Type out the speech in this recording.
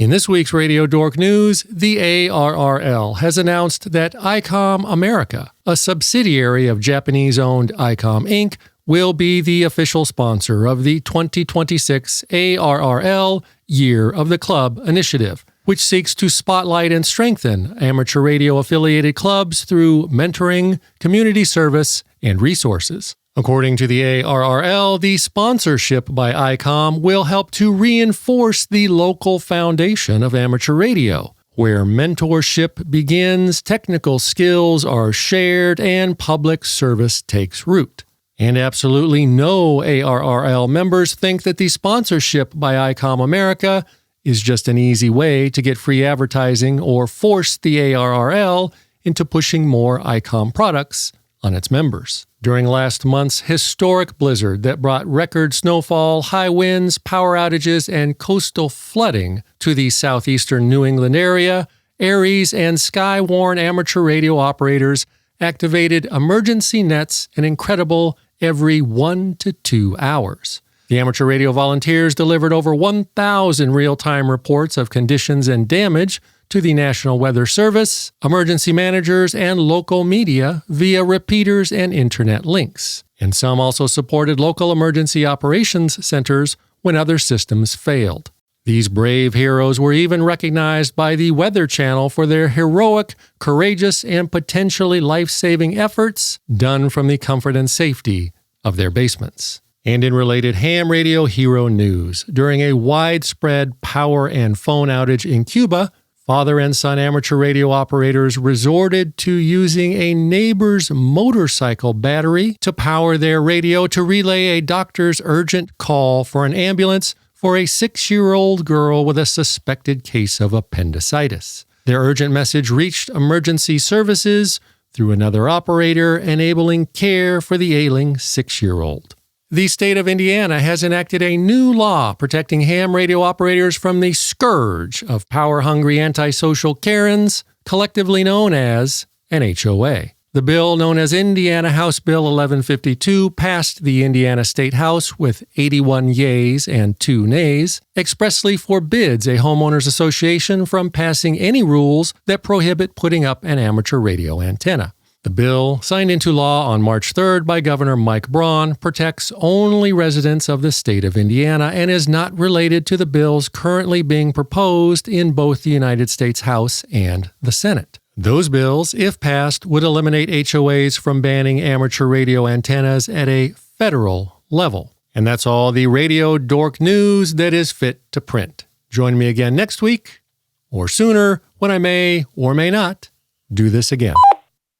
In this week's Radio Dork news, the ARRL has announced that iCom America, a subsidiary of Japanese-owned iCom Inc., will be the official sponsor of the 2026 ARRL Year of the Club initiative, which seeks to spotlight and strengthen amateur radio-affiliated clubs through mentoring, community service, and resources. According to the ARRL, the sponsorship by iCom will help to reinforce the local foundation of amateur radio, where mentorship begins, technical skills are shared, and public service takes root. And absolutely no ARRL members think that the sponsorship by iCom America is just an easy way to get free advertising or force the ARRL into pushing more iCom products on its members. During last month's historic blizzard that brought record snowfall, high winds, power outages, and coastal flooding to the southeastern New England area, ARRL and SKYWARN amateur radio operators activated emergency nets an incredible every 1 to 2 hours. The amateur radio volunteers delivered over 1,000 real-time reports of conditions and damage to the National Weather Service, emergency managers, and local media via repeaters and internet links. And some also supported local emergency operations centers when other systems failed. These brave heroes were even recognized by the Weather Channel for their heroic, courageous, and potentially life-saving efforts done from the comfort and safety of their basements. And in related ham radio hero news, during a widespread power and phone outage in Cuba, father and son amateur radio operators resorted to using a neighbor's motorcycle battery to power their radio to relay a doctor's urgent call for an ambulance for a 6-year-old girl with a suspected case of appendicitis. Their urgent message reached emergency services through another operator, enabling care for the ailing 6-year-old. The state of Indiana has enacted a new law protecting ham radio operators from the scourge of power-hungry antisocial Karens, collectively known as an HOA. The bill, known as Indiana House Bill 1152, passed the Indiana State House with 81 yeas and 2 nays, expressly forbids a homeowners association from passing any rules that prohibit putting up an amateur radio antenna. The bill, signed into law on March 3rd by Governor Mike Braun, protects only residents of the state of Indiana and is not related to the bills currently being proposed in both the United States House and the Senate. Those bills, if passed, would eliminate HOAs from banning amateur radio antennas at a federal level. And that's all the Radio Dork news that is fit to print. Join me again next week, or sooner, when I may or may not do this again.